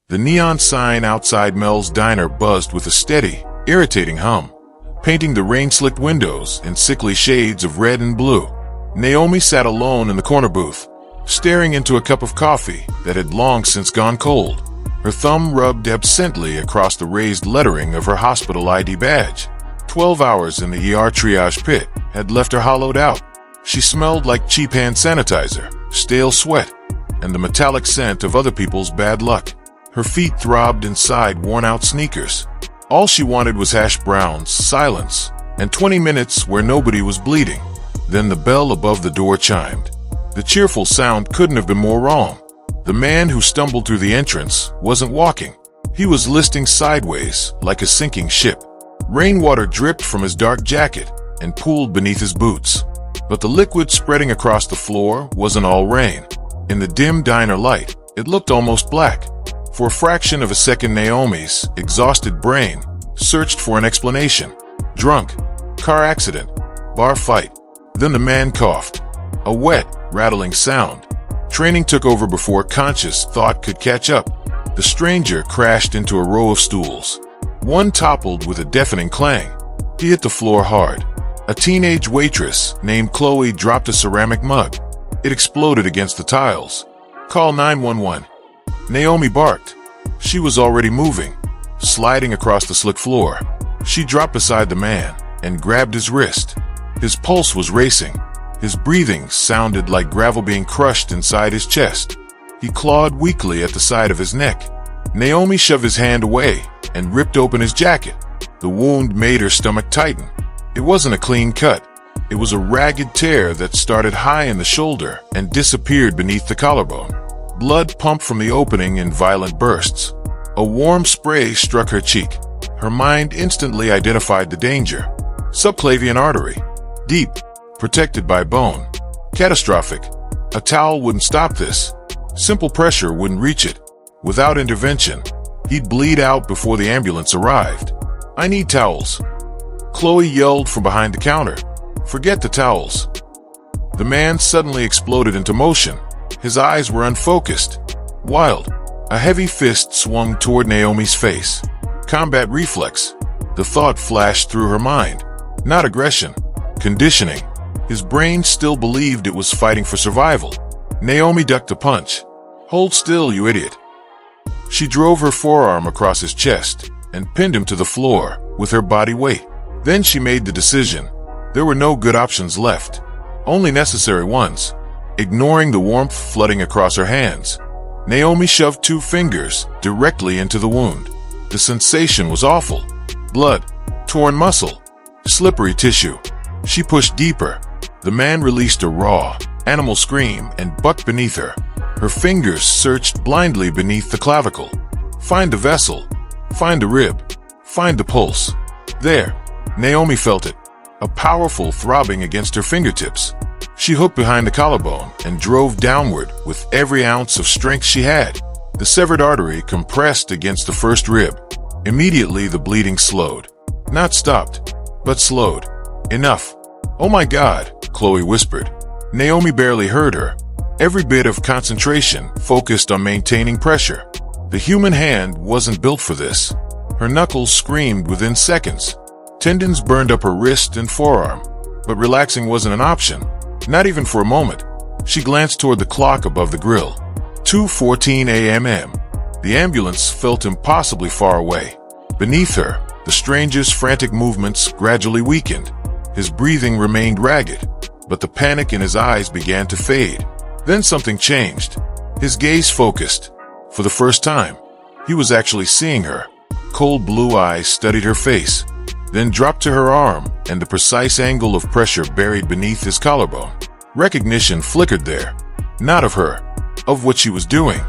The neon sign outside Mel's diner buzzed with a steady, irritating hum, painting the rain-slicked windows in sickly shades of red and blue. Naomi sat alone in the corner booth, staring into a cup of coffee that had long since gone cold. Her thumb rubbed absently across the raised lettering of her hospital ID badge. 12 hours in the ER triage pit had left her hollowed out. She smelled like cheap hand sanitizer, stale sweat, and the metallic scent of other people's bad luck. Her feet throbbed inside worn-out sneakers. All she wanted was hash browns, silence, and 20 minutes where nobody was bleeding. Then the bell above the door chimed. The cheerful sound couldn't have been more wrong. The man who stumbled through the entrance wasn't walking. He was listing sideways like a sinking ship. Rainwater dripped from his dark jacket and pooled beneath his boots. But the liquid spreading across the floor wasn't all rain. In the dim diner light, it looked almost black. For a fraction of a second, Naomi's exhausted brain searched for an explanation. Drunk, car accident, bar fight. Then the man coughed. A wet, rattling sound. Training took over before conscious thought could catch up. The stranger crashed into a row of stools. One toppled with a deafening clang. He hit the floor hard. A teenage waitress named Chloe dropped a ceramic mug. It exploded against the tiles. "Call 911. Naomi barked. She was already moving, sliding across the slick floor. She dropped beside the man and grabbed his wrist. His pulse was racing. His breathing sounded like gravel being crushed inside his chest. He clawed weakly at the side of his neck. Naomi shoved his hand away and ripped open his jacket. The wound made her stomach tighten. It wasn't a clean cut. It was a ragged tear that started high in the shoulder and disappeared beneath the collarbone. Blood pumped from the opening in violent bursts. A warm spray struck her cheek. Her mind instantly identified the danger. Subclavian artery. Deep. Protected by bone. Catastrophic. A towel wouldn't stop this. Simple pressure wouldn't reach it. Without intervention, he'd bleed out before the ambulance arrived. "I need towels." Chloe yelled from behind the counter. "Forget the towels." The man suddenly exploded into motion. His eyes were unfocused. Wild. A heavy fist swung toward Naomi's face. Combat reflex. The thought flashed through her mind. Not aggression. Conditioning. His brain still believed it was fighting for survival. Naomi ducked the punch. "Hold still, you idiot." She drove her forearm across his chest and pinned him to the floor with her body weight. Then she made the decision. There were no good options left. Only necessary ones. Ignoring the warmth flooding across her hands, Naomi shoved 2 fingers directly into the wound. The sensation was awful. Blood, torn muscle, slippery tissue. She pushed deeper. The man released a raw, animal scream and bucked beneath her. Her fingers searched blindly beneath the clavicle. Find the vessel. Find the rib. Find the pulse. There. Naomi felt it. A powerful throbbing against her fingertips. She hooked behind the collarbone and drove downward with every ounce of strength she had. The severed artery compressed against the first rib. Immediately the bleeding slowed. Not stopped, but slowed. "Enough." "Oh my God," Chloe whispered. Naomi barely heard her. Every bit of concentration focused on maintaining pressure. The human hand wasn't built for this. Her knuckles screamed within seconds. Tendons burned up her wrist and forearm. But relaxing wasn't an option. Not even for a moment. She glanced toward the clock above the grill. 2:14 a.m. The ambulance felt impossibly far away. Beneath her, the stranger's frantic movements gradually weakened. His breathing remained ragged, but the panic in his eyes began to fade. Then something changed. His gaze focused. For the first time, he was actually seeing her. Cold blue eyes studied her face, then dropped to her arm and the precise angle of pressure buried beneath his collarbone. Recognition flickered there. Not of her, of what she was doing.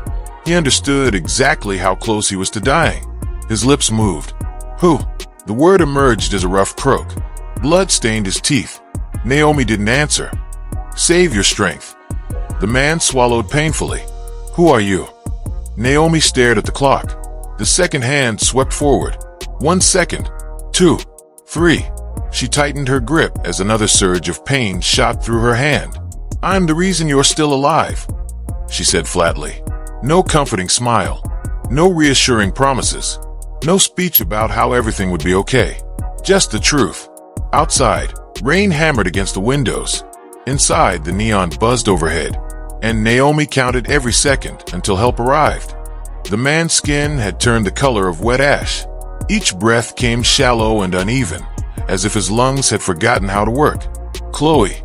He understood exactly how close he was to dying. His lips moved. "Who?" The word emerged as a rough croak. Blood stained his teeth. Naomi didn't answer. "Save your strength." The man swallowed painfully. "Who are you?" Naomi stared at the clock. The second hand swept forward. 1 second. 2. 3. She tightened her grip as another surge of pain shot through her hand. "I'm the reason you're still alive," she said flatly. No comforting smile. No reassuring promises. No speech about how everything would be okay. Just the truth. Outside, rain hammered against the windows. Inside, the neon buzzed overhead, and Naomi counted every second until help arrived. The man's skin had turned the color of wet ash. Each breath came shallow and uneven, as if his lungs had forgotten how to work. "Chloe,"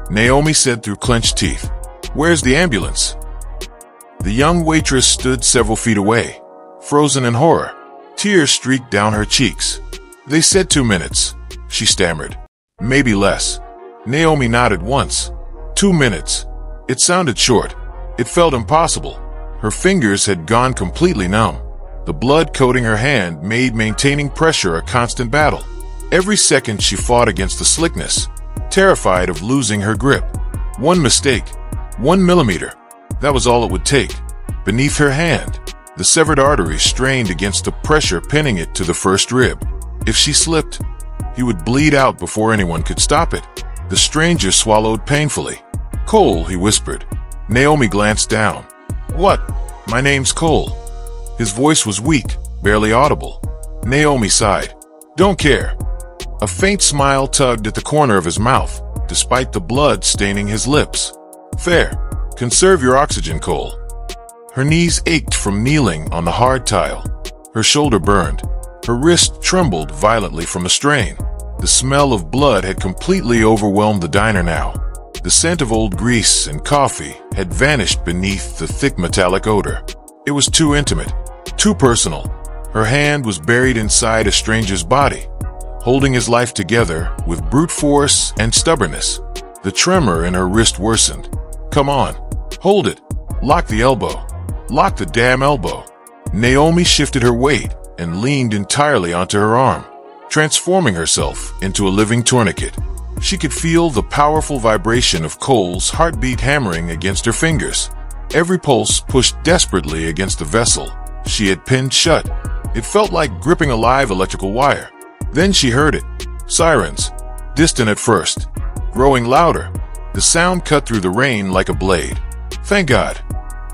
Naomi said through clenched teeth. "Where's the ambulance?" The young waitress stood several feet away, frozen in horror. Tears streaked down her cheeks. "They said 2 minutes," she stammered. "Maybe less." Naomi nodded once. 2 minutes. It sounded short. It felt impossible. Her fingers had gone completely numb. The blood coating her hand made maintaining pressure a constant battle. Every second she fought against the slickness, terrified of losing her grip. One mistake, 1 millimeter. That was all it would take. Beneath her hand, the severed artery strained against the pressure pinning it to the first rib. If she slipped, he would bleed out before anyone could stop it. The stranger swallowed painfully. "Cole," he whispered. Naomi glanced down. "What?" "My name's Cole." His voice was weak, barely audible. Naomi sighed. "Don't care." A faint smile tugged at the corner of his mouth, despite the blood staining his lips. "Fair. Conserve your oxygen, Cole." Her knees ached from kneeling on the hard tile. Her shoulder burned. Her wrist trembled violently from the strain. The smell of blood had completely overwhelmed the diner now. The scent of old grease and coffee had vanished beneath the thick metallic odor. It was too intimate, too personal. Her hand was buried inside a stranger's body, holding his life together with brute force and stubbornness. The tremor in her wrist worsened. "Come on. Hold it. Lock the elbow. Lock the damn elbow." Naomi shifted her weight and leaned entirely onto her arm, transforming herself into a living tourniquet. She could feel the powerful vibration of Cole's heartbeat hammering against her fingers. Every pulse pushed desperately against the vessel she had pinned shut. It felt like gripping a live electrical wire. Then she heard it. Sirens. Distant at first, growing louder. The sound cut through the rain like a blade. "Thank God,"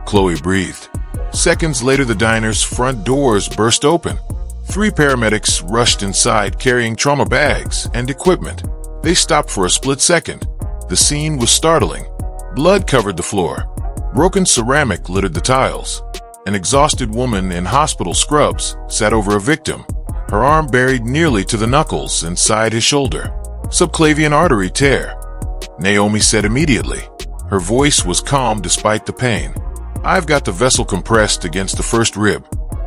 Chloe breathed. Seconds later, the diner's front doors burst open. 3 paramedics rushed inside carrying trauma bags and equipment. They stopped for a split second. The scene was startling. Blood covered the floor. Broken ceramic littered the tiles. An exhausted woman in hospital scrubs sat over a victim, her arm buried nearly to the knuckles inside his shoulder. "Subclavian artery tear," Naomi said immediately. Her voice was calm despite the pain. "I've got the vessel compressed against the first rib.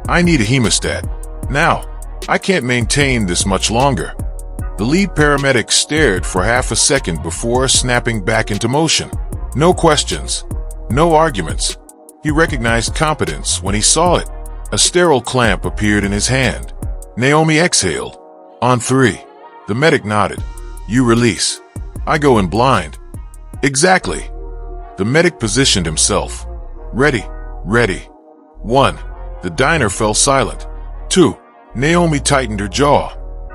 I need a hemostat. Now, I can't maintain this much longer." The lead paramedic stared for half a second before snapping back into motion. No questions. No arguments. He recognized competence when he saw it. A sterile clamp appeared in his hand. Naomi exhaled. "On 3. The medic nodded. "You release." "I go in blind." "Exactly." The medic positioned himself. "Ready. Ready. 1. The diner fell silent. 2. Naomi tightened her jaw.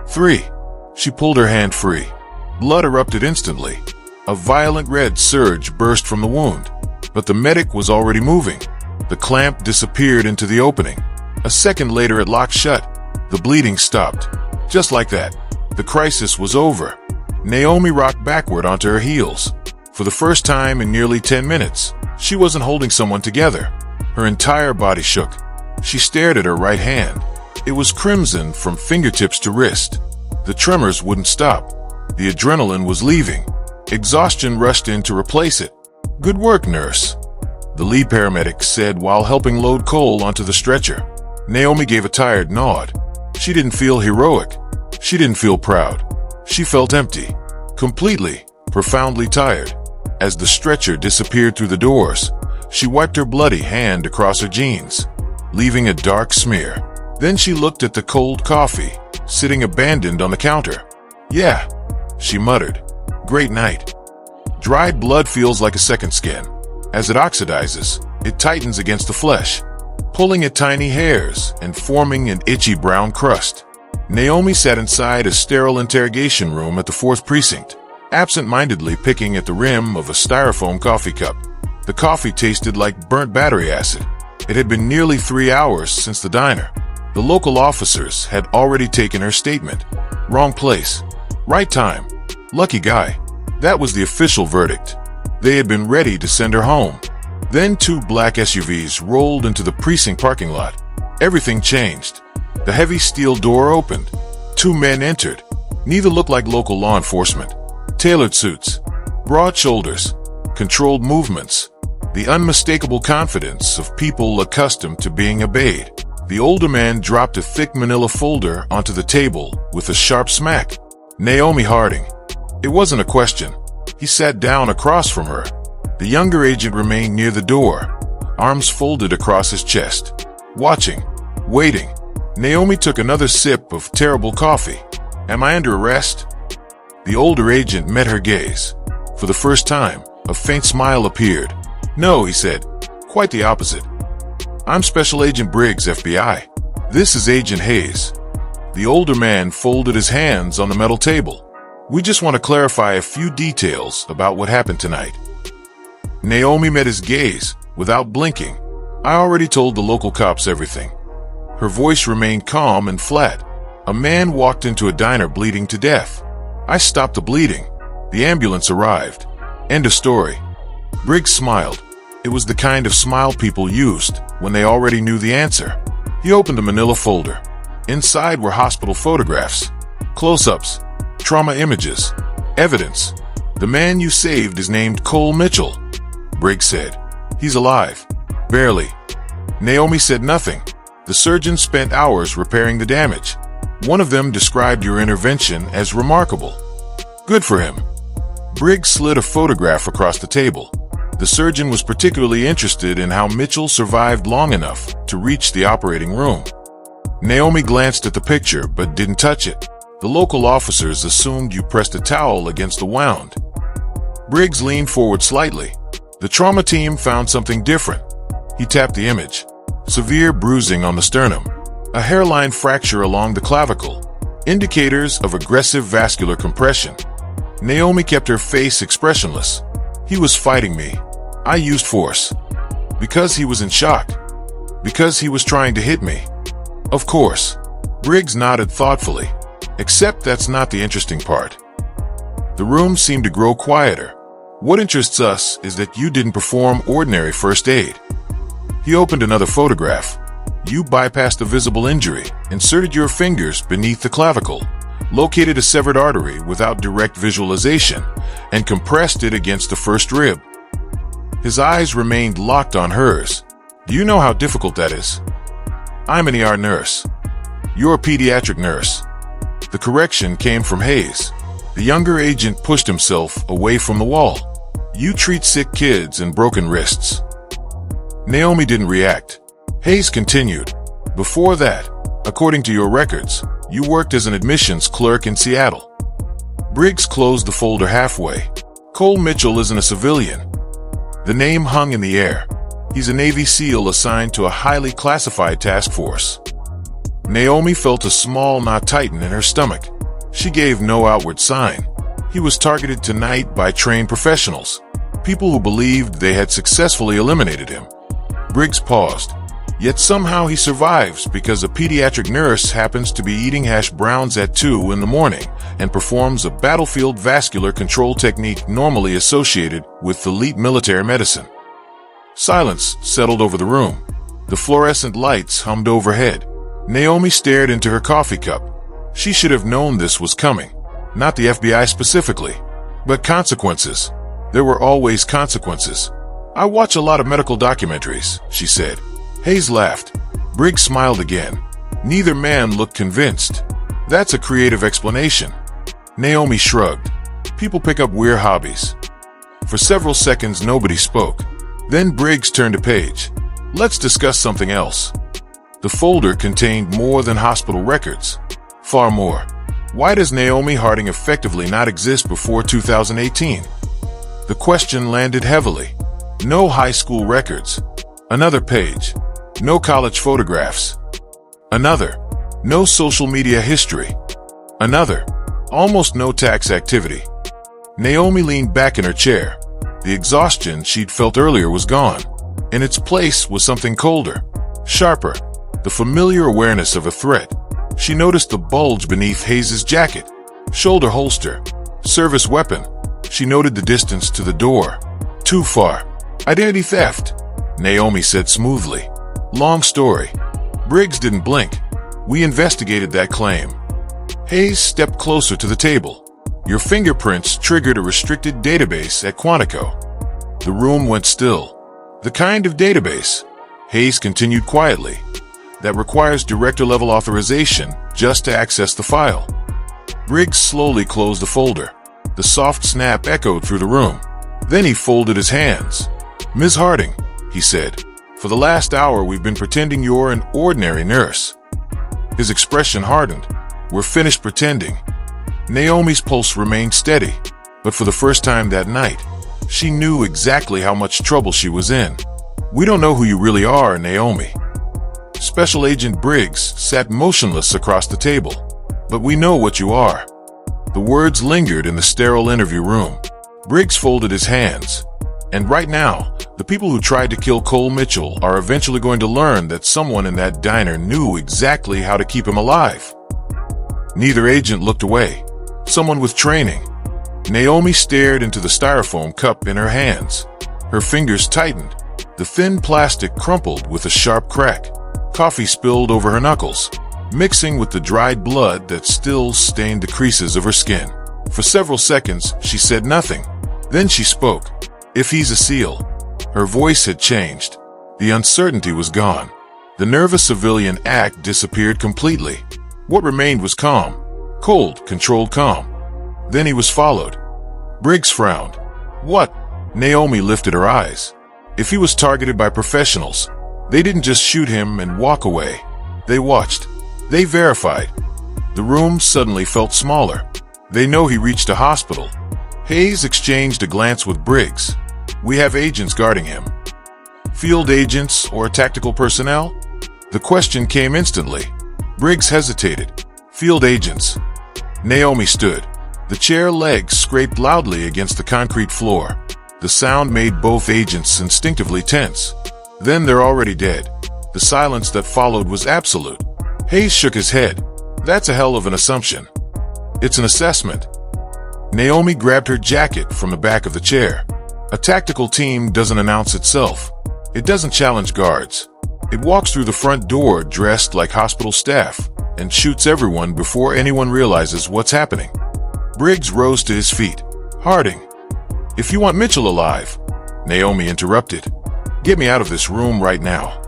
3. She pulled her hand free. Blood erupted instantly. A violent red surge burst from the wound. But the medic was already moving. The clamp disappeared into the opening. A second later it locked shut. The bleeding stopped. Just like that. The crisis was over. Naomi rocked backward onto her heels. For the first time in nearly 10 minutes, she wasn't holding someone together. Her entire body shook. She stared at her right hand. It was crimson from fingertips to wrist. The tremors wouldn't stop. The adrenaline was leaving. Exhaustion rushed in to replace it. "Good work, nurse," the lead paramedic said while helping load Cole onto the stretcher. Naomi gave a tired nod. She didn't feel heroic. She didn't feel proud. She felt empty. Completely, profoundly tired. As the stretcher disappeared through the doors, she wiped her bloody hand across her jeans, leaving a dark smear. Then she looked at the cold coffee, sitting abandoned on the counter. "Yeah," she muttered. "Great night." Dried blood feels like a second skin. As it oxidizes, it tightens against the flesh, pulling at tiny hairs and forming an itchy brown crust. Naomi sat inside a sterile interrogation room at the 4th Precinct, absent-mindedly picking at the rim of a styrofoam coffee cup. The coffee tasted like burnt battery acid. It had been nearly 3 hours since the diner. The local officers had already taken her statement. Wrong place, right time. Lucky guy. That was the official verdict. They had been ready to send her home. Then 2 black SUVs rolled into the precinct parking lot. Everything changed. The heavy steel door opened. 2 men entered. Neither looked like local law enforcement. Tailored suits, broad shoulders, controlled movements, the unmistakable confidence of people accustomed to being obeyed. The older man dropped a thick manila folder onto the table with a sharp smack. Naomi Harding. It wasn't a question. He sat down across from her. The younger agent remained near the door, arms folded across his chest, watching, waiting. Naomi took another sip of terrible coffee. Am I under arrest? The older agent met her gaze. For the first time, a faint smile appeared. No, he said. Quite the opposite. I'm Special Agent Briggs, FBI. This is Agent Hayes. The older man folded his hands on the metal table. We just want to clarify a few details about what happened tonight. Naomi met his gaze without blinking. I already told the local cops everything. Her voice remained calm and flat. A man walked into a diner bleeding to death. I stopped the bleeding. The ambulance arrived. End of story. Briggs smiled. It was the kind of smile people used when they already knew the answer. He opened a manila folder. Inside were hospital photographs, close-ups, trauma images, evidence. The man you saved is named Cole Mitchell, Briggs said. He's alive. Barely. Naomi said nothing. The surgeon spent hours repairing the damage. One of them described your intervention as remarkable. Good for him. Briggs slid a photograph across the table. The surgeon was particularly interested in how Mitchell survived long enough to reach the operating room. Naomi glanced at the picture but didn't touch it. The local officers assumed you pressed a towel against the wound. Briggs leaned forward slightly. The trauma team found something different. He tapped the image. Severe bruising on the sternum. A hairline fracture along the clavicle. Indicators of aggressive vascular compression. Naomi kept her face expressionless. He was fighting me. I used force. Because he was in shock. Because he was trying to hit me. Of course. Briggs nodded thoughtfully. Except that's not the interesting part. The room seemed to grow quieter. What interests us is that you didn't perform ordinary first aid. He opened another photograph. You bypassed a visible injury, inserted your fingers beneath the clavicle, located a severed artery without direct visualization, and compressed it against the first rib. His eyes remained locked on hers. Do you know how difficult that is? I'm an ER nurse. You're a pediatric nurse. The correction came from Hayes. The younger agent pushed himself away from the wall. You treat sick kids and broken wrists. Naomi didn't react. Hayes continued. Before that, according to your records, you worked as an admissions clerk in Seattle. Briggs closed the folder halfway. Cole Mitchell isn't a civilian. The name hung in the air. He's a Navy SEAL assigned to a highly classified task force. Naomi felt a small knot tighten in her stomach. She gave no outward sign. He was targeted tonight by trained professionals, people who believed they had successfully eliminated him. Briggs paused. Yet somehow he survives because a pediatric nurse happens to be eating hash browns at 2 in the morning and performs a battlefield vascular control technique normally associated with elite military medicine. Silence settled over the room. The fluorescent lights hummed overhead. Naomi stared into her coffee cup. She should have known this was coming. Not the FBI specifically, but consequences. There were always consequences. I watch a lot of medical documentaries, she said. Hayes laughed. Briggs smiled again. Neither man looked convinced. That's a creative explanation. Naomi shrugged. People pick up weird hobbies. For several seconds, nobody spoke. Then Briggs turned a page. Let's discuss something else. The folder contained more than hospital records. Far more. Why does Naomi Harding effectively not exist before 2018? The question landed heavily. No high school records. Another page. No college photographs. Another. No social media history. Another. Almost no tax activity. Naomi leaned back in her chair. The exhaustion she'd felt earlier was gone. In its place was something colder, sharper, the familiar awareness of a threat. She noticed the bulge beneath Hayes' jacket, shoulder holster, service weapon. She noted the distance to the door. Too far. Identity theft, Naomi said smoothly. Long story. Briggs didn't blink. We investigated that claim. Hayes stepped closer to the table. Your fingerprints triggered a restricted database at Quantico. The room went still. The kind of database, Hayes continued quietly, that requires director-level authorization just to access the file. Briggs slowly closed the folder. The soft snap echoed through the room. Then he folded his hands. Ms. Harding, he said, for the last hour we've been pretending you're an ordinary nurse. His expression hardened. We're finished pretending. Naomi's pulse remained steady, but for the first time that night, she knew exactly how much trouble she was in. We don't know who you really are, Naomi. Special Agent Briggs sat motionless across the table. But we know what you are. The words lingered in the sterile interview room. Briggs folded his hands. And right now, the people who tried to kill Cole Mitchell are eventually going to learn that someone in that diner knew exactly how to keep him alive. Neither agent looked away. Someone with training. Naomi stared into the styrofoam cup in her hands. Her fingers tightened. The thin plastic crumpled with a sharp crack. Coffee spilled over her knuckles, mixing with the dried blood that still stained the creases of her skin. For several seconds, she said nothing. Then she spoke. If he's a SEAL. Her voice had changed. The uncertainty was gone. The nervous civilian act disappeared completely. What remained was calm. Cold, controlled calm. Then he was followed. Briggs frowned. What? Naomi lifted her eyes. If he was targeted by professionals, they didn't just shoot him and walk away. They watched. They verified. The room suddenly felt smaller. They know he reached a hospital. Hayes exchanged a glance with Briggs. We have agents guarding him. Field agents or tactical personnel? The question came instantly. Briggs hesitated. Field agents. Naomi stood. The chair legs scraped loudly against the concrete floor. The sound made both agents instinctively tense. Then they're already dead. The silence that followed was absolute. Hayes shook his head. That's a hell of an assumption. It's an assessment. Naomi grabbed her jacket from the back of the chair. A tactical team doesn't announce itself. It doesn't challenge guards. It walks through the front door dressed like hospital staff and shoots everyone before anyone realizes what's happening. Briggs rose to his feet. Harding. If you want Mitchell alive, Naomi interrupted. Get me out of this room right now.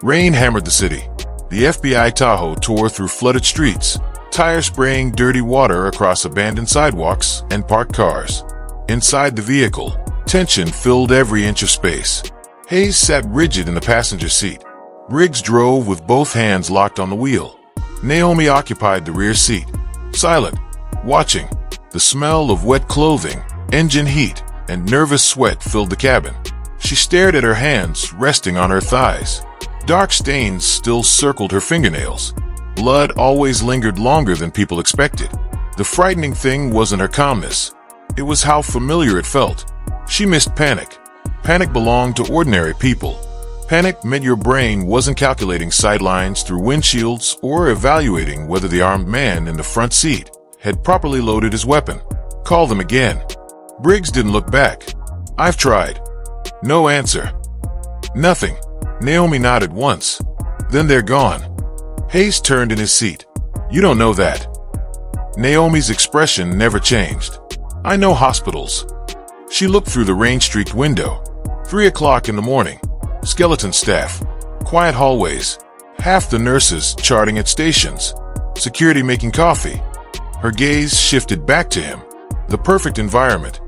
Rain hammered the city. The FBI Tahoe tore through flooded streets, tires spraying dirty water across abandoned sidewalks and parked cars. Inside the vehicle, tension filled every inch of space. Hayes sat rigid in the passenger seat. Briggs drove with both hands locked on the wheel. Naomi occupied the rear seat, silent, watching. The smell of wet clothing, engine heat, and nervous sweat filled the cabin. She stared at her hands resting on her thighs. Dark stains still circled her fingernails. Blood always lingered longer than people expected. The frightening thing wasn't her calmness. It was how familiar it felt. She missed panic. Panic belonged to ordinary people. Panic meant your brain wasn't calculating sightlines through windshields or evaluating whether the armed man in the front seat had properly loaded his weapon. Call them again. Briggs didn't look back. I've tried. No answer. Nothing. Naomi nodded once. Then they're gone. Hayes turned in his seat. You don't know that. Naomi's expression never changed. I know hospitals. She looked through the rain-streaked window. 3 o'clock in the morning. Skeleton staff. Quiet hallways. Half the nurses charting at stations. Security making coffee. Her gaze shifted back to him. The perfect environment.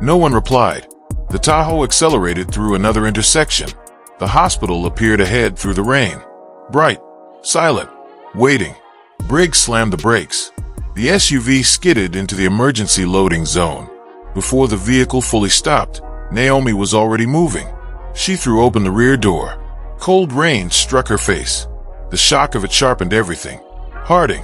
No one replied. The Tahoe accelerated through another intersection. The hospital appeared ahead through the rain. Bright. Silent. Waiting. Briggs slammed the brakes. The SUV skidded into the emergency loading zone. Before the vehicle fully stopped, Naomi was already moving. She threw open the rear door. Cold rain struck her face. The shock of it sharpened everything. Harding.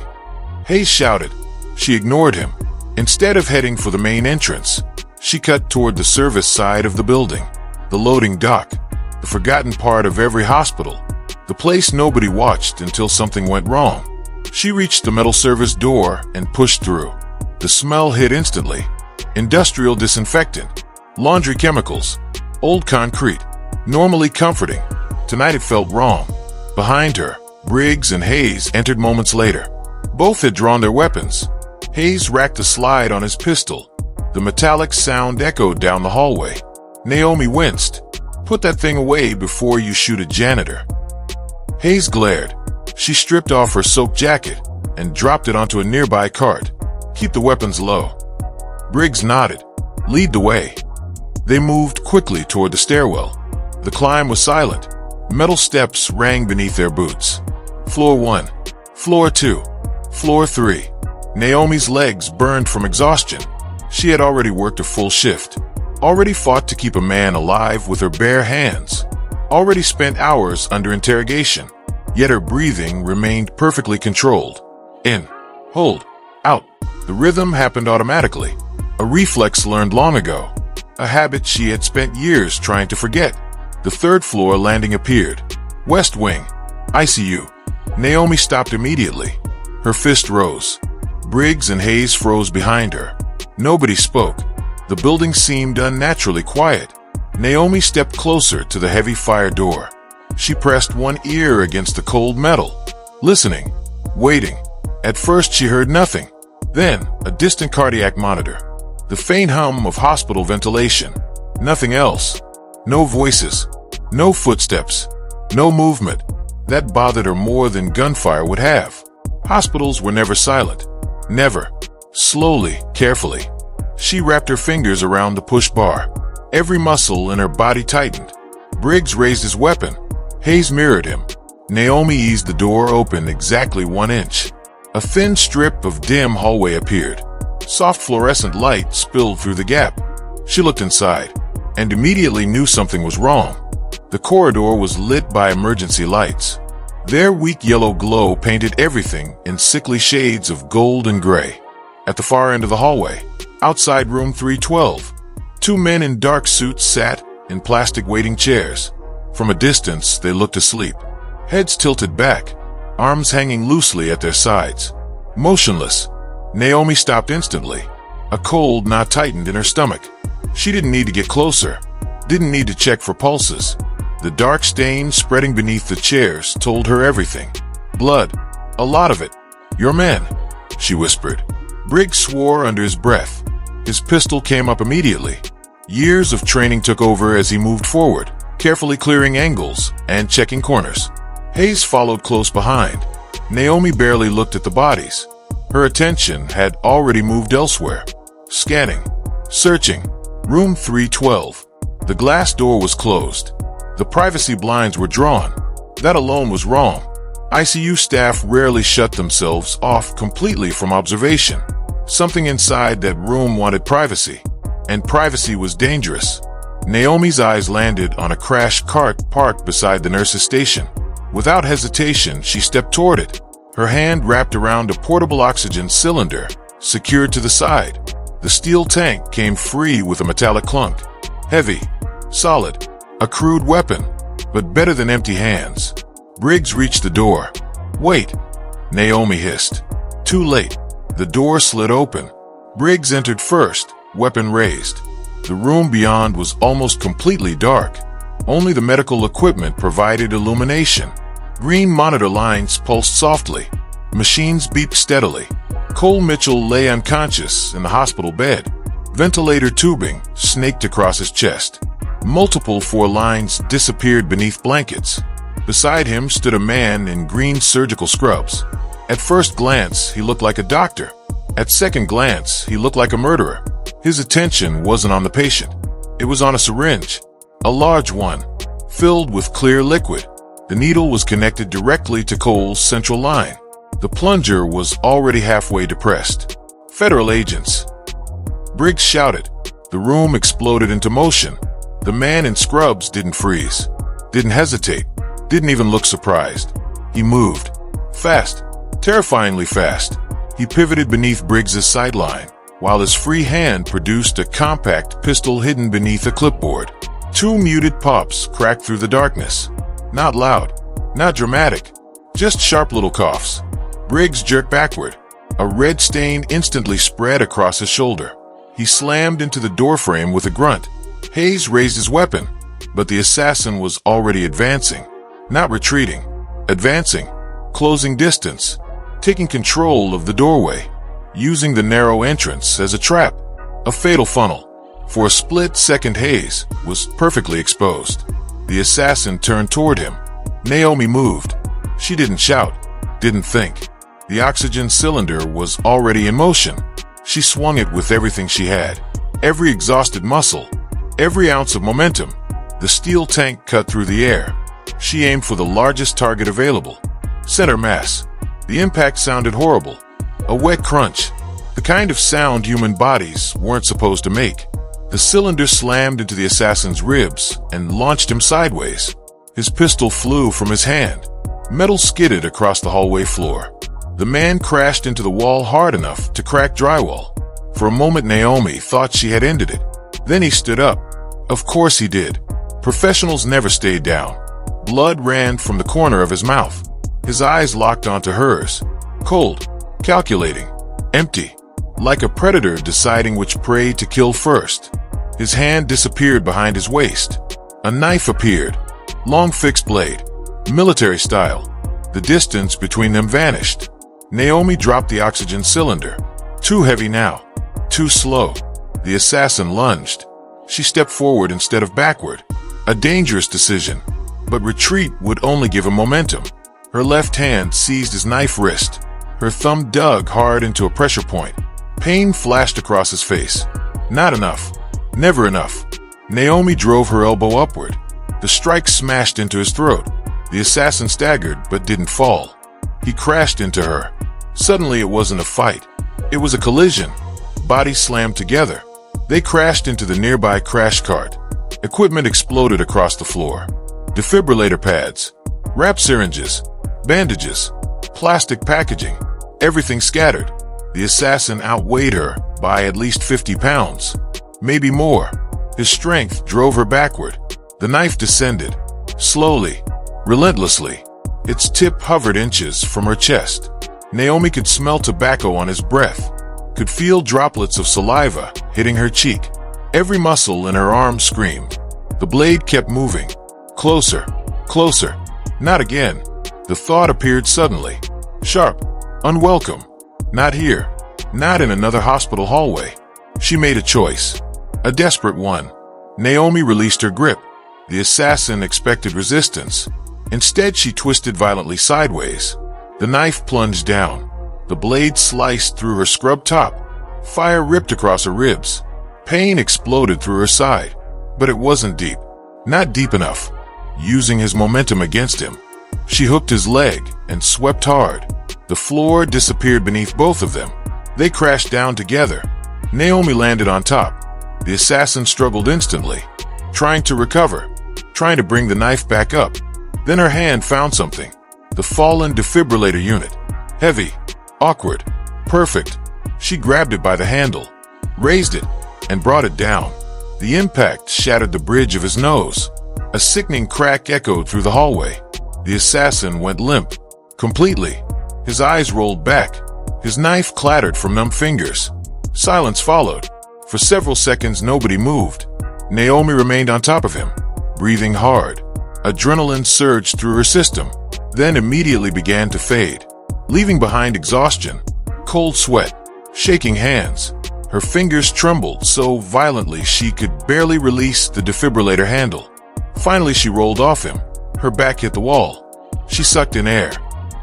Hayes shouted. She ignored him. Instead of heading for the main entrance, she cut toward the service side of the building. The loading dock. the forgotten part of every hospital, the place nobody watched until something went wrong. She reached the metal service door and pushed through. The smell hit instantly. Industrial disinfectant, laundry chemicals, old concrete. Normally comforting, tonight it felt wrong. Behind her, Briggs and Hayes entered moments later. Both had drawn their weapons. Hayes racked the slide on his pistol. The metallic sound echoed down the hallway. Naomi winced. "Put that thing away before you shoot a janitor." Hayes glared. She stripped off her soaked jacket and dropped it onto a nearby cart. "Keep the weapons low." Briggs nodded. "Lead the way." They moved quickly toward the stairwell. The climb was silent. Metal steps rang beneath their boots. Floor 1, Floor 2, Floor 3. Naomi's legs burned from exhaustion. She had already worked a full shift. Already fought to keep a man alive with her bare hands. Already spent hours under interrogation. Yet her breathing remained perfectly controlled. In, hold, out. The rhythm happened automatically. A reflex learned long ago. A habit she had spent years trying to forget. The third floor landing appeared. West Wing. ICU. Naomi stopped immediately. Her fist rose. Briggs and Hayes froze behind her. Nobody spoke. The building seemed unnaturally quiet. Naomi stepped closer to the heavy fire door. She pressed one ear against the cold metal, listening, waiting. At first she heard nothing. Then, a distant cardiac monitor. The faint hum of hospital ventilation. Nothing else. No voices. No footsteps. No movement. That bothered her more than gunfire would have. Hospitals were never silent. Never. Slowly, carefully. She wrapped her fingers around the push bar. Every muscle in her body tightened. Briggs raised his weapon. Hayes mirrored him. Naomi eased the door open exactly 1 inch. A thin strip of dim hallway appeared. Soft fluorescent light spilled through the gap. She looked inside and immediately knew something was wrong. The corridor was lit by emergency lights. Their weak yellow glow painted everything in sickly shades of gold and gray. At the far end of the hallway, outside room 312, 2 men in dark suits sat in plastic waiting chairs. From a distance, they looked asleep. Heads tilted back, arms hanging loosely at their sides. Motionless. Naomi stopped instantly. A cold knot tightened in her stomach. She didn't need to get closer. Didn't need to check for pulses. The dark stain spreading beneath the chairs told her everything. Blood. A lot of it. "Your men," she whispered. Briggs swore under his breath. His pistol came up immediately. Years of training took over as he moved forward, carefully clearing angles and checking corners. Hayes followed close behind. Naomi barely looked at the bodies. Her attention had already moved elsewhere. Scanning. Searching. Room 312. The glass door was closed. The privacy blinds were drawn. That alone was wrong. ICU staff rarely shut themselves off completely from observation. Something inside that room wanted privacy, and privacy was dangerous. Naomi's eyes landed on a crashed cart parked beside the nurse's station. Without hesitation, she stepped toward it. Her hand wrapped around a portable oxygen cylinder, secured to the side. The steel tank came free with a metallic clunk. Heavy, solid, a crude weapon, but better than empty hands. Briggs reached the door. "Wait," Naomi hissed. Too late. The door slid open. Briggs entered first, weapon raised. The room beyond was almost completely dark. Only the medical equipment provided illumination. Green monitor lines pulsed softly. Machines beeped steadily. Cole Mitchell lay unconscious in the hospital bed. Ventilator tubing snaked across his chest. Multiple 4 lines disappeared beneath blankets. Beside him stood a man in green surgical scrubs. At first glance, he looked like a doctor. At second glance, he looked like a murderer. His attention wasn't on the patient. It was on a syringe. A large one, filled with clear liquid. The needle was connected directly to Cole's central line. The plunger was already halfway depressed. "Federal agents!" Briggs shouted. The room exploded into motion. The man in scrubs didn't freeze, didn't hesitate, didn't even look surprised. He moved. Fast. Terrifyingly fast. He pivoted beneath Briggs's sideline, while his free hand produced a compact pistol hidden beneath a clipboard. Two muted pops cracked through the darkness. Not loud, not dramatic, just sharp little coughs. Briggs jerked backward. A red stain instantly spread across his shoulder. He slammed into the doorframe with a grunt. Hayes raised his weapon, but the assassin was already advancing. Not retreating, advancing, closing distance, taking control of the doorway, using the narrow entrance as a trap, a fatal funnel. For a split second, Hayes was perfectly exposed. The assassin turned toward him. Naomi moved. She didn't shout, didn't think. The oxygen cylinder was already in motion. She swung it with everything she had. Every exhausted muscle, every ounce of momentum. The steel tank cut through the air. She aimed for the largest target available. Center mass. The impact sounded horrible. A wet crunch. The kind of sound human bodies weren't supposed to make. The cylinder slammed into the assassin's ribs and launched him sideways. His pistol flew from his hand. Metal skidded across the hallway floor. The man crashed into the wall hard enough to crack drywall. For a moment, Naomi thought she had ended it. Then he stood up. Of course he did. Professionals never stayed down. Blood ran from the corner of his mouth. His eyes locked onto hers. Cold, calculating, empty. Like a predator deciding which prey to kill first. His hand disappeared behind his waist. A knife appeared. Long fixed blade. Military style. The distance between them vanished. Naomi dropped the oxygen cylinder. Too heavy now. Too slow. The assassin lunged. She stepped forward instead of backward. A dangerous decision. But retreat would only give him momentum. Her left hand seized his knife wrist. Her thumb dug hard into a pressure point. Pain flashed across his face. Not enough. Never enough. Naomi drove her elbow upward. The strike smashed into his throat. The assassin staggered but didn't fall. He crashed into her. Suddenly it wasn't a fight. It was a collision. Bodies slammed together. They crashed into the nearby crash cart. Equipment exploded across the floor. Defibrillator pads, wrapped syringes, bandages, plastic packaging. Everything scattered. The assassin outweighed her by at least 50 pounds. Maybe more. His strength drove her backward. The knife descended. Slowly. Relentlessly. Its tip hovered inches from her chest. Naomi could smell tobacco on his breath. Could feel droplets of saliva hitting her cheek. Every muscle in her arm screamed. The blade kept moving. Closer. Closer. Not again. The thought appeared suddenly. Sharp. Unwelcome. Not here. Not in another hospital hallway. She made a choice. A desperate one. Naomi released her grip. The assassin expected resistance. Instead, she twisted violently sideways. The knife plunged down. The blade sliced through her scrub top. Fire ripped across her ribs. Pain exploded through her side. But it wasn't deep. Not deep enough. Using his momentum against him, she hooked his leg and swept hard. The floor disappeared beneath both of them. They crashed down together. Naomi landed on top. The assassin struggled instantly, trying to recover, trying to bring the knife back up. Then her hand found something. The fallen defibrillator unit. Heavy, awkward, perfect. She grabbed it by the handle, raised it, and brought it down. The impact shattered the bridge of his nose. A sickening crack echoed through the hallway. The assassin went limp. Completely. His eyes rolled back. His knife clattered from numb fingers. Silence followed. For several seconds, nobody moved. Naomi remained on top of him, breathing hard. Adrenaline surged through her system, then immediately began to fade, leaving behind exhaustion, cold sweat, shaking hands. Her fingers trembled so violently she could barely release the defibrillator handle. Finally, she rolled off him. Her back hit the wall. She sucked in air,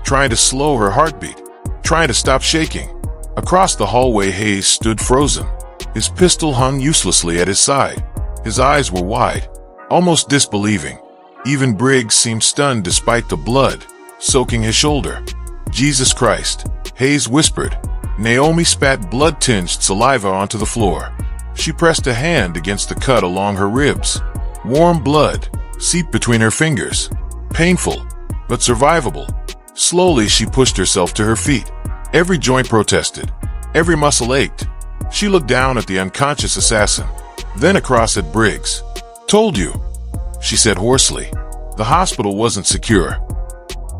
trying to slow her heartbeat, trying to stop shaking. Across the hallway, Hayes stood frozen. His pistol hung uselessly at his side. His eyes were wide, almost disbelieving. Even Briggs seemed stunned despite the blood soaking his shoulder. Jesus Christ, Hayes whispered. Naomi spat blood-tinged saliva onto the floor. She pressed a hand against the cut along her ribs. Warm blood seeped between her fingers. Painful, but survivable. Slowly, she pushed herself to her feet. Every joint protested. Every muscle ached. She looked down at the unconscious assassin, then across at Briggs. Told you, she said hoarsely. The hospital wasn't secure.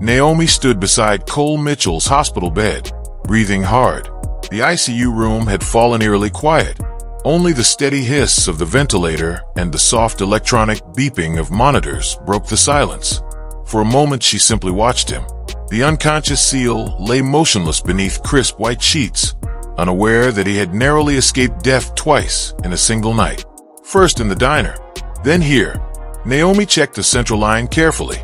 Naomi stood beside Cole Mitchell's hospital bed, breathing hard. The ICU room had fallen eerily quiet. Only the steady hiss of the ventilator and the soft electronic beeping of monitors broke the silence. For a moment she simply watched him. The unconscious SEAL lay motionless beneath crisp white sheets, unaware that he had narrowly escaped death twice in a single night. First in the diner, then here. Naomi checked the central line carefully.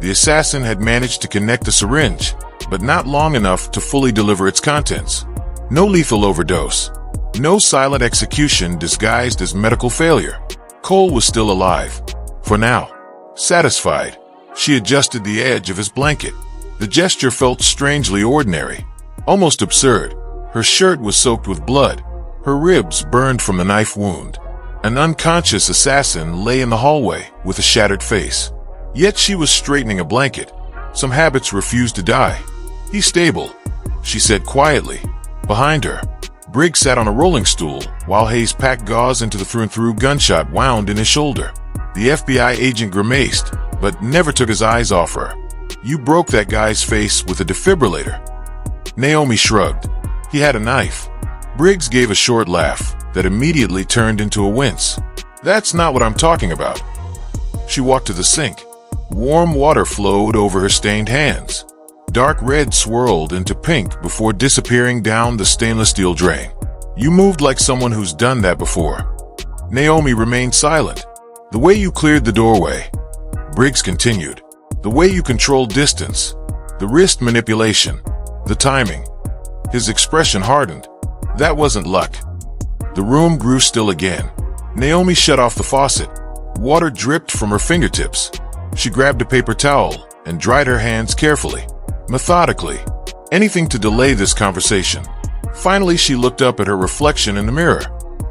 The assassin had managed to connect the syringe, but not long enough to fully deliver its contents. No lethal overdose. No silent execution disguised as medical failure. Cole was still alive. For now. Satisfied, she adjusted the edge of his blanket. The gesture felt strangely ordinary, almost absurd. Her shirt was soaked with blood. Her ribs burned from the knife wound. An unconscious assassin lay in the hallway with a shattered face. Yet she was straightening a blanket. Some habits refused to die. He's stable, she said quietly. Behind her, Briggs sat on a rolling stool while Hayes packed gauze into the through-and-through gunshot wound in his shoulder. The FBI agent grimaced, but never took his eyes off her. You broke that guy's face with a defibrillator. Naomi shrugged. He had a knife. Briggs gave a short laugh that immediately turned into a wince. That's not what I'm talking about. She walked to the sink. Warm water flowed over her stained hands. Dark red swirled into pink before disappearing down the stainless steel drain. You moved like someone who's done that before. Naomi remained silent. The way you cleared the doorway. Briggs continued. The way you controlled distance. The wrist manipulation. The timing. His expression hardened. That wasn't luck. The room grew still again. Naomi shut off the faucet. Water dripped from her fingertips. She grabbed a paper towel and dried her hands carefully. Methodically. Anything to delay this conversation. Finally, she looked up at her reflection in the mirror.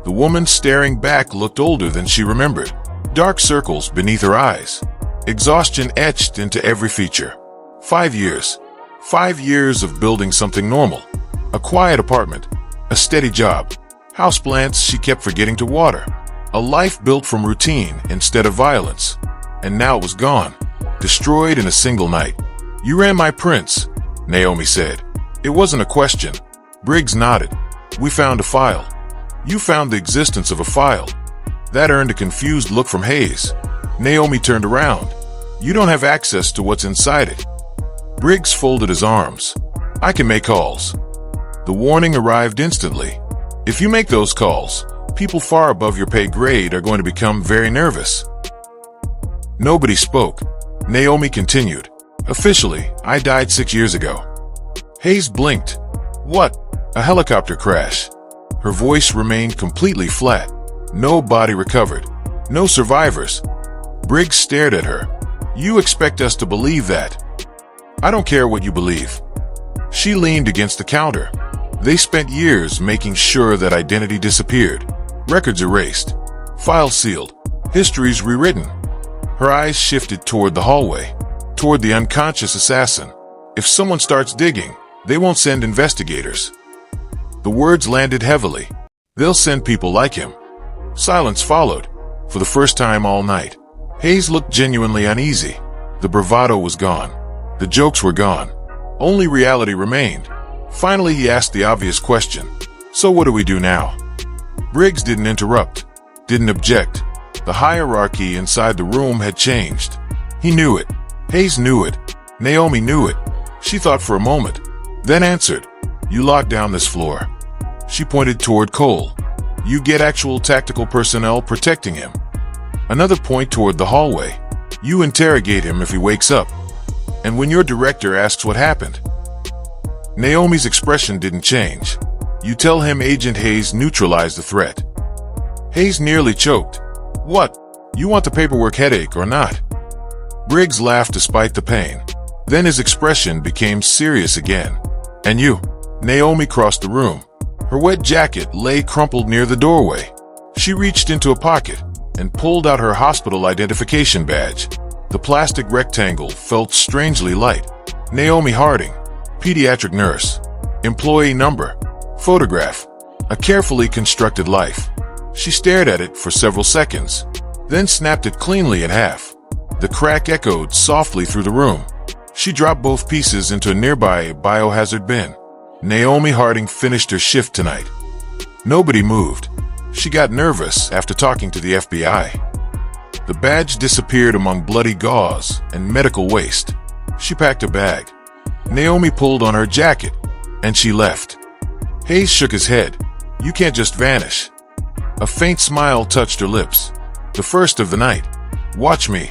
The woman staring back looked older than she remembered. Dark circles beneath her eyes. Exhaustion etched into every feature. 5 years. 5 years of building something normal. A quiet apartment. A steady job. Houseplants she kept forgetting to water. A life built from routine instead of violence. And now it was gone. Destroyed in a single night. You ran my prints, Naomi said. It wasn't a question. Briggs nodded. We found a file. You found the existence of a file. That earned a confused look from Hayes. Naomi turned around. You don't have access to what's inside it. Briggs folded his arms. I can make calls. The warning arrived instantly. If you make those calls, people far above your pay grade are going to become very nervous. Nobody spoke. Naomi continued. Officially, I died 6 years ago. Hayes blinked. What? A helicopter crash. Her voice remained completely flat. No body recovered. No survivors. Briggs stared at her. You expect us to believe that? I don't care what you believe. She leaned against the counter. They spent years making sure that identity disappeared. Records erased. Files sealed. Histories rewritten. Her eyes shifted toward the hallway. Toward the unconscious assassin. If someone starts digging, they won't send investigators. The words landed heavily. They'll send people like him. Silence followed. For the first time all night. Hayes looked genuinely uneasy. The bravado was gone. The jokes were gone. Only reality remained. Finally, he asked the obvious question. So what do we do now? Briggs didn't interrupt. Didn't object. The hierarchy inside the room had changed. He knew it. Hayes knew it. Naomi knew it. She thought for a moment, then answered, You lock down this floor. She pointed toward Cole. You get actual tactical personnel protecting him. Another point toward the hallway. You interrogate him if he wakes up. And when your director asks what happened. Naomi's expression didn't change. You tell him Agent Hayes neutralized the threat. Hayes nearly choked. What? You want the paperwork headache or not? Briggs laughed despite the pain. Then his expression became serious again. And you? Naomi crossed the room. Her wet jacket lay crumpled near the doorway. She reached into a pocket and pulled out her hospital identification badge. The plastic rectangle felt strangely light. Naomi Harding, pediatric nurse. Employee number. Photograph. A carefully constructed life. She stared at it for several seconds. then snapped it cleanly in half. The crack echoed softly through the room. She dropped both pieces into a nearby biohazard bin. Naomi Harding finished her shift tonight. Nobody moved. She got nervous after talking to the FBI. The badge disappeared among bloody gauze and medical waste. She packed a bag. Naomi pulled on her jacket, and she left. Hayes shook his head. You can't just vanish. A faint smile touched her lips. The first of the night. Watch me.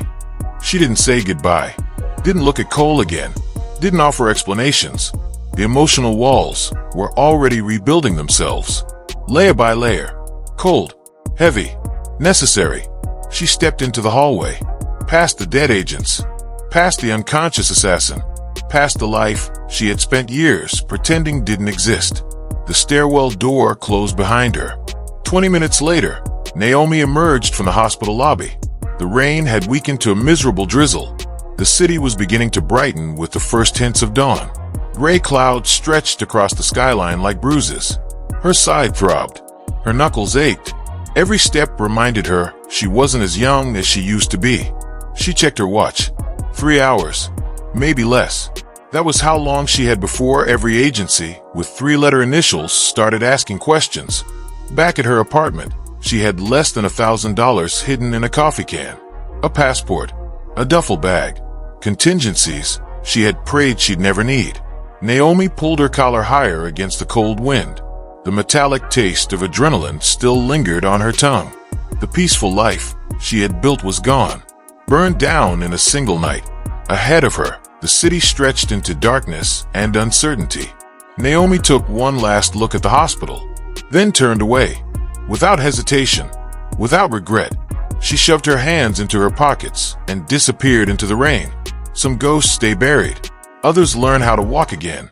She didn't say goodbye. Didn't look at Cole again. Didn't offer explanations. The emotional walls were already rebuilding themselves. Layer by layer. Cold. Heavy. Necessary. She stepped into the hallway. Past the dead agents. Past the unconscious assassin. Past the life she had spent years pretending didn't exist. The stairwell door closed behind her. 20 minutes later, Naomi emerged from the hospital lobby. The rain had weakened to a miserable drizzle. The city was beginning to brighten with the first hints of dawn. Gray clouds stretched across the skyline like bruises. Her side throbbed. Her knuckles ached. Every step reminded her she wasn't as young as she used to be. She checked her watch. 3 hours. Maybe less. That was how long she had before every agency with 3-letter initials started asking questions. Back at her apartment, she had less than $1,000 hidden in a coffee can. A passport. A duffel bag. Contingencies she had prayed she'd never need. Naomi pulled her collar higher against the cold wind. The metallic taste of adrenaline still lingered on her tongue. The peaceful life she had built was gone. Burned down in a single night. Ahead of her, the city stretched into darkness and uncertainty. Naomi took one last look at the hospital, then turned away. Without hesitation, without regret, she shoved her hands into her pockets and disappeared into the rain. Some ghosts stay buried. Others learn how to walk again.